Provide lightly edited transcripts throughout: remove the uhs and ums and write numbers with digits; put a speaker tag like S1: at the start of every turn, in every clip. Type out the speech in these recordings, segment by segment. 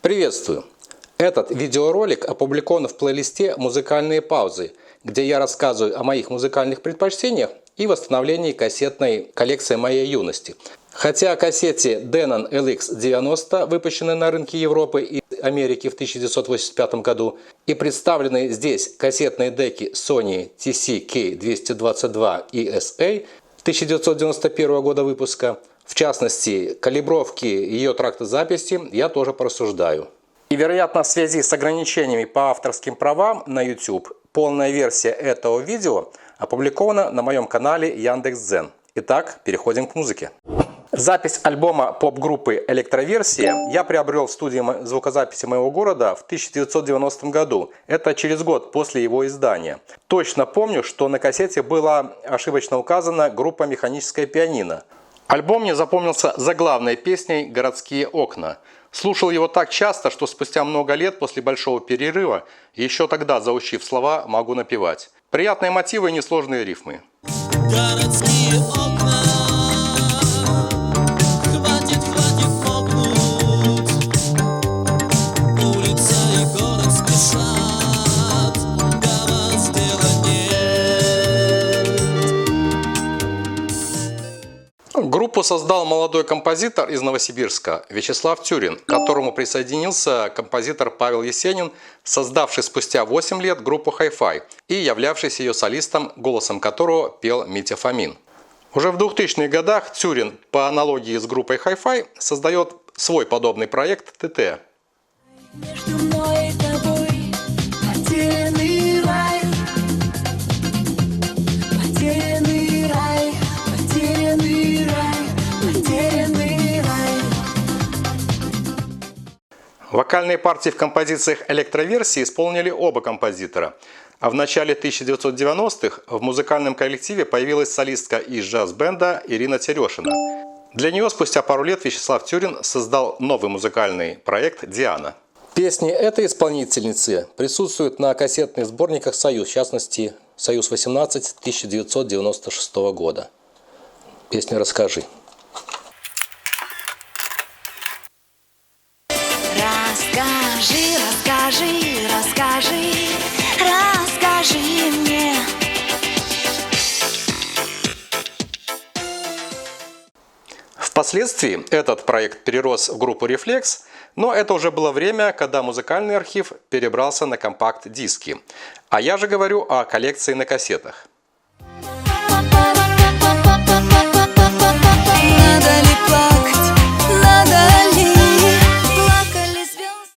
S1: Приветствую! Этот видеоролик опубликован в плейлисте «Музыкальные паузы», где я рассказываю о моих музыкальных предпочтениях и восстановлении кассетной коллекции моей юности. Хотя о кассете Denon LX90, выпущенной на рынке Европы и Америки в 1985 году, и представленные здесь кассетные деки Sony TC-K222 ESA 1991 года выпуска, в частности, калибровки ее трактозаписи, я тоже порассуждаю. И, вероятно, в связи с ограничениями по авторским правам на YouTube, полная версия этого видео опубликована на моем канале Яндекс.Дзен. Итак, переходим к музыке. Запись альбома поп-группы «Электроверсия» я приобрел в студии звукозаписи моего города в 1990 году. Это через год после его издания. Точно помню, что на кассете была ошибочно указана группа «Механическое пианино». Альбом мне запомнился заглавной песней «Городские окна». Слушал его так часто, что спустя много лет после большого перерыва, еще тогда заучив слова, могу напевать. Приятные мотивы и несложные рифмы.
S2: Городские окна, хватит мокнуть. Улица и город спешат, гавань дела нет.
S1: Группу создал молодой композитор из Новосибирска Вячеслав Тюрин, к которому присоединился композитор Павел Есенин, создавший спустя 8 лет группу Hi-Fi и являвшийся ее солистом, голосом которого пел Митя Фомин. Уже в 2000-х годах Тюрин, по аналогии с группой Hi-Fi, создает свой подобный проект ТТ.
S2: Между мной и тобой потерянный рай, потерянный рай, потерянный рай, потерянный рай.
S1: Вокальные партии в композициях электроверсии исполнили оба композитора. А в начале 1990-х в музыкальном коллективе появилась солистка из джаз-бенда Ирина Терешина. Для нее спустя пару лет Вячеслав Тюрин создал новый музыкальный проект «Диана». Песни этой исполнительницы присутствуют на кассетных сборниках «Союз», в частности «Союз-18» 1996 года. Песня «Расскажи».
S3: Расскажи, расскажи, расскажи, расскажи мне.
S1: Впоследствии этот проект перерос в группу «Рефлекс», но это уже было время, когда музыкальный архив перебрался на компакт-диски. А я же говорю о коллекции на кассетах.
S3: Надо ли плакать, надо ли плакали звезды?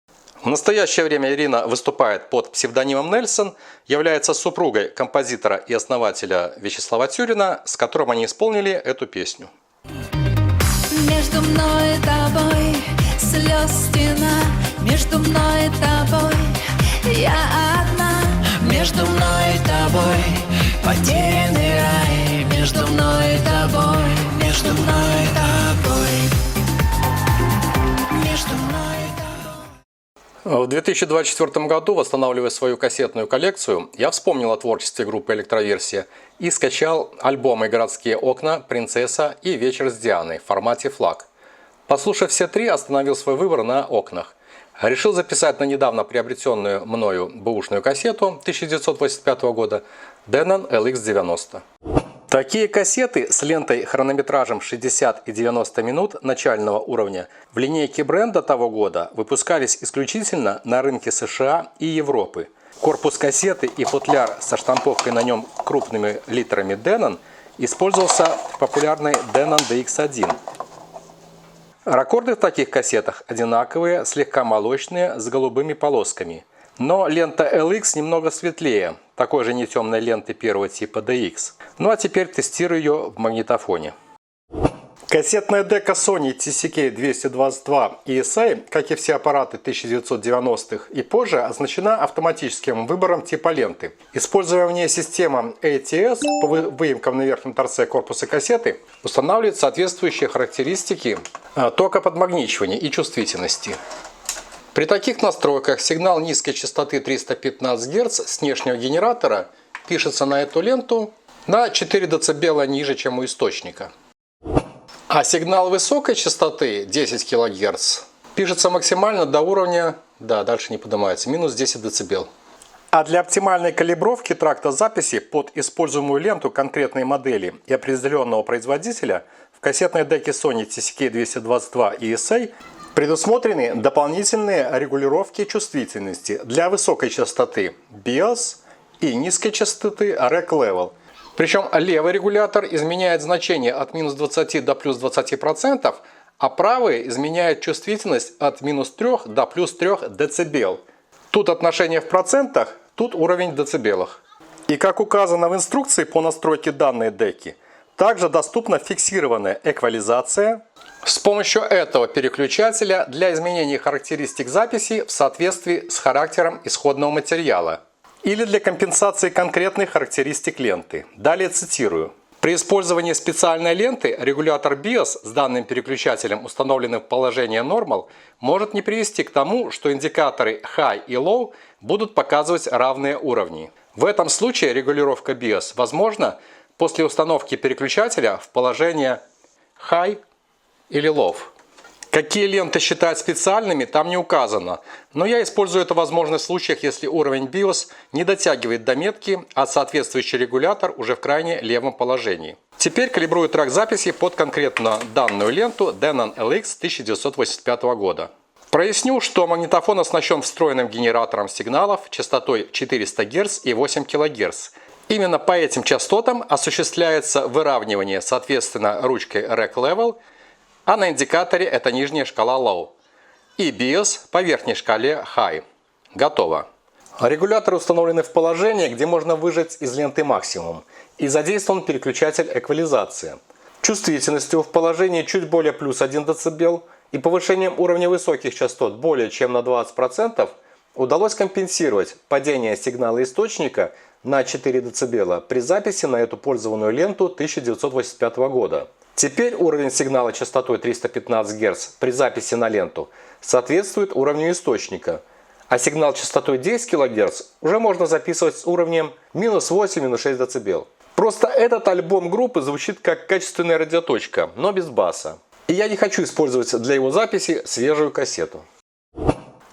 S1: В настоящее время Ирина выступает под псевдонимом Нельсон, является супругой композитора и основателя Вячеслава Тюрина, с которым они исполнили эту песню.
S3: Между мной и тобой слез стена, между мной и тобой я одна.
S2: Между мной и тобой потерянный рай, между мной и тобой, между мной и тобой, между мной и тобой.
S1: В 2024 году, восстанавливая свою кассетную коллекцию, я вспомнил о творчестве группы «Электроверсия» и скачал альбомы «Городские окна», «Принцесса» и «Вечер с Дианой» в формате FLAC. Послушав все три, остановил свой выбор на «Окнах». Решил записать на недавно приобретенную мною бэушную кассету 1985 года Denon LX90. Такие кассеты с лентой хронометражем 60 и 90 минут начального уровня в линейке бренда того года выпускались исключительно на рынке США и Европы. Корпус кассеты и футляр со штамповкой на нем крупными литерами Denon использовался в популярной Denon DX1. Ракорды в таких кассетах одинаковые, слегка молочные, с голубыми полосками. Но лента LX немного светлее, такой же не темной ленты первого типа DX. Ну а теперь тестирую ее в магнитофоне. Кассетная дека Sony TC-K222 ESA, как и все аппараты 1990-х и позже, оснащена автоматическим выбором типа ленты. Используя в ней система ATS по выемкам на верхнем торце корпуса кассеты, устанавливает соответствующие характеристики тока подмагничивания и чувствительности. При таких настройках сигнал низкой частоты 315 Гц с внешнего генератора пишется на эту ленту на 4 дБ ниже, чем у источника. А сигнал высокой частоты 10 кГц Пишется максимально до уровня, да, дальше не поднимается, минус 10 дБ. А для оптимальной калибровки тракта записи под используемую ленту конкретной модели и определенного производителя в кассетной деке Sony TCK222 ESA предусмотрены дополнительные регулировки чувствительности для высокой частоты BIOS и низкой частоты Rec Level. Причем левый регулятор изменяет значение от минус 20 до плюс 20%, а правый изменяет чувствительность от минус 3 до плюс 3 дБ. Тут отношение в процентах, тут уровень в децибелах. И как указано в инструкции по настройке данной деки, также доступна фиксированная эквализация с помощью этого переключателя для изменения характеристик записи в соответствии с характером исходного материала или для компенсации конкретных характеристик ленты. Далее цитирую. При использовании специальной ленты регулятор BIOS с данным переключателем, установленным в положение Normal, может не привести к тому, что индикаторы High и Low будут показывать равные уровни. В этом случае регулировка BIOS возможна после установки переключателя в положение High или Low. Какие ленты считать специальными, там не указано, но я использую эту возможность в случаях, если уровень BIOS не дотягивает до метки, а соответствующий регулятор уже в крайне левом положении. Теперь калибрую трак записи под конкретно данную ленту Denon LX 1985 года. Проясню, что магнитофон оснащен встроенным генератором сигналов частотой 400 Гц и 8 кГц. Именно по этим частотам осуществляется выравнивание, соответственно, ручкой Rec Level, а на индикаторе это нижняя шкала Low, и BIOS по верхней шкале High. Готово. Регуляторы установлены в положении, где можно выжать из ленты максимум, и задействован переключатель эквализации. Чувствительностью в положении чуть более плюс 1 дБ и повышением уровня высоких частот более чем на 20% удалось компенсировать падение сигнала источника на 4 дБ при записи на эту пользованную ленту 1985 года. Теперь уровень сигнала частотой 315 Гц при записи на ленту соответствует уровню источника, а сигнал частотой 10 кГц уже можно записывать с уровнем минус 8-6 дБ. Просто этот альбом группы звучит как качественная радиоточка, но без баса. И я не хочу использовать для его записи свежую кассету.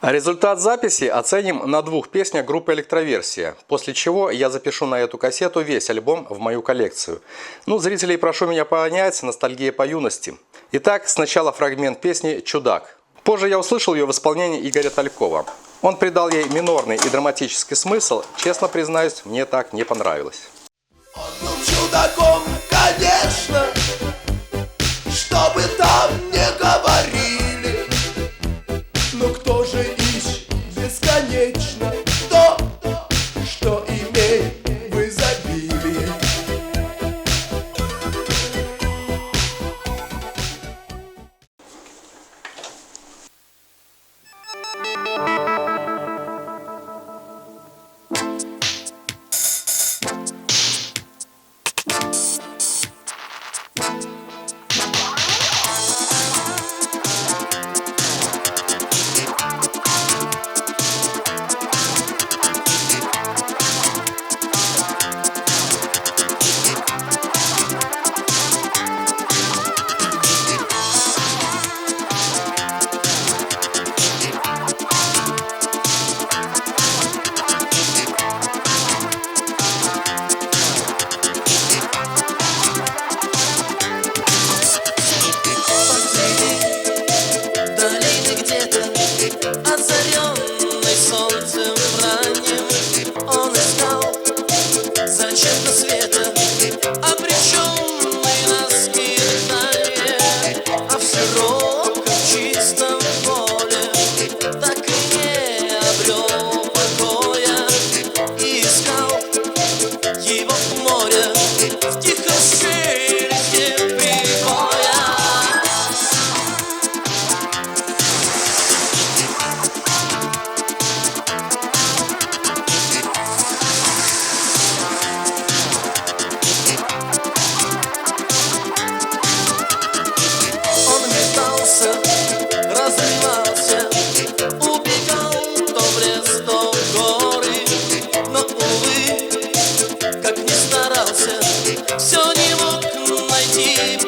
S1: Результат записи оценим на 2 песнях группы «Электроверсия», после чего я запишу на эту кассету весь альбом в мою коллекцию. Ну, зрителей прошу меня понять, ностальгия по юности. Итак, сначала фрагмент песни «Чудак». Позже я услышал ее в исполнении Игоря Талькова. Он придал ей минорный и драматический смысл, честно признаюсь, мне так не понравилось.
S4: Он был чудаком, конечно, что бы там ни говорили. Но кто же ищет бесконечно то, что имеет в изобилии?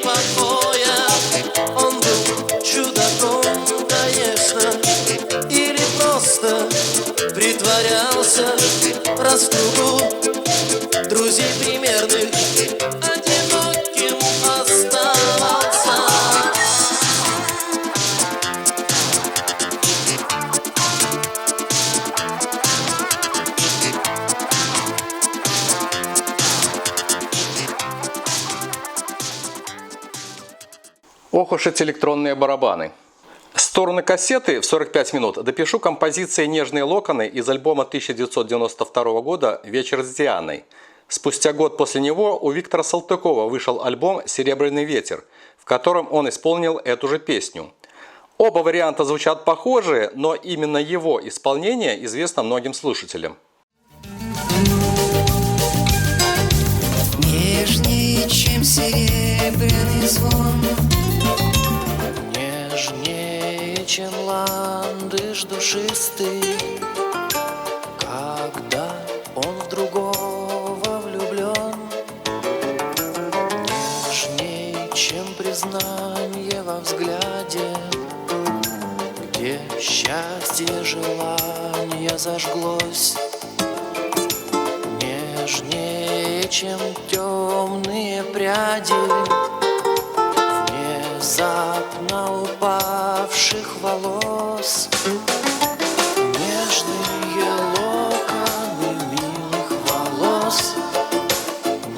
S2: покоя. Он был чудаком, конечно.
S4: старался раз в кругу друзей примерных одиноким оставаться.
S1: Ох уж эти электронные барабаны. Стороны кассеты в 45 минут допишу композицией «Нежные локоны» из альбома 1992 года «Вечер с Дианой». Спустя год после него у Виктора Салтыкова вышел альбом «Серебряный ветер», в котором он исполнил эту же песню. Оба варианта звучат похожие, но именно его исполнение известно многим слушателям.
S2: Нежнее, чем серебряный звон, нежнее, чем ландыш душистый, когда он в другого влюблен, нежнее, чем признание во взгляде, где счастье желания зажглось, нежнее, чем темные пряди внезапно упавших волос, нежные локоны милых волос,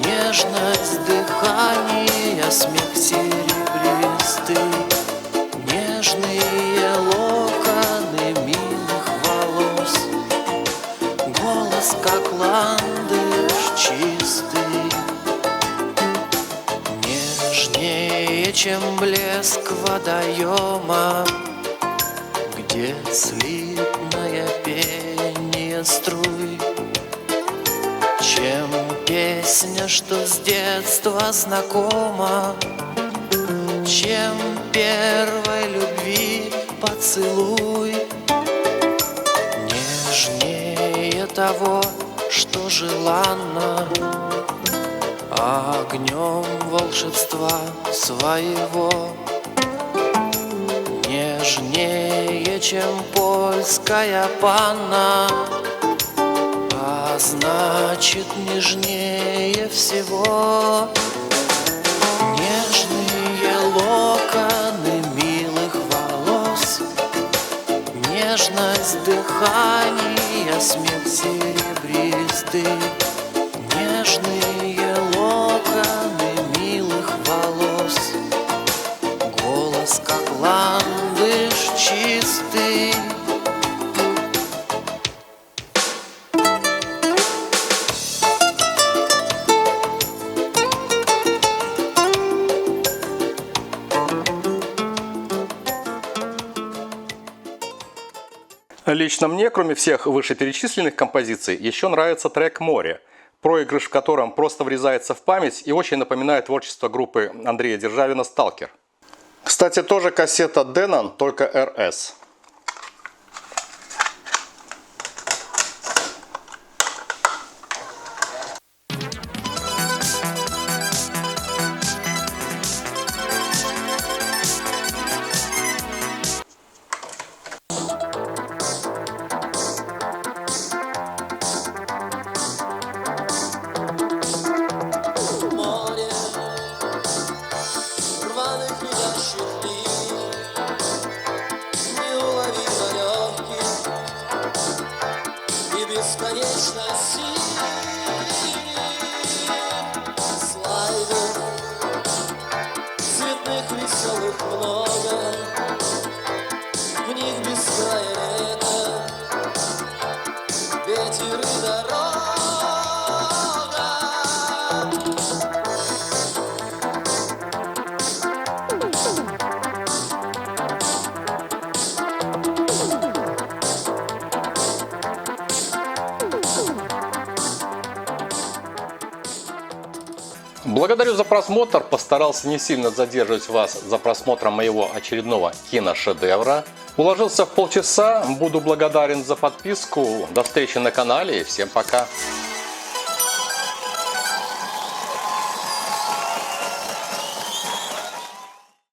S2: нежность дыхания, смех серебристый, нежные локоны милых волос, голос как ландыш чистый, нежнее, чем блеск водоема, где слитное пение струй, чем песня, что с детства знакома, чем первой любви поцелуй, нежнее того, что желанно, огнем волшебства своего, нежнее, чем польская панна, а значит нежнее всего, нежные локоны милых волос, нежность дыхания, смех серебристый, нежные локоны милых волос, голос как ландыш чистый.
S1: Лично мне, кроме всех вышеперечисленных композиций, еще нравится трек «Море», проигрыш в котором просто врезается в память и очень напоминает творчество группы Андрея Державина «Сталкер». Кстати, тоже кассета Denon, только RS.
S4: Море рваных летящих линий, неуловимо легких и бесконечно синих, слайдов цветных веселых много, в них без края лето, ветер и дорога.
S1: Благодарю за просмотр, постарался не сильно задерживать вас за просмотром моего очередного киношедевра. Уложился в полчаса, буду благодарен за подписку. До встречи на канале и всем пока!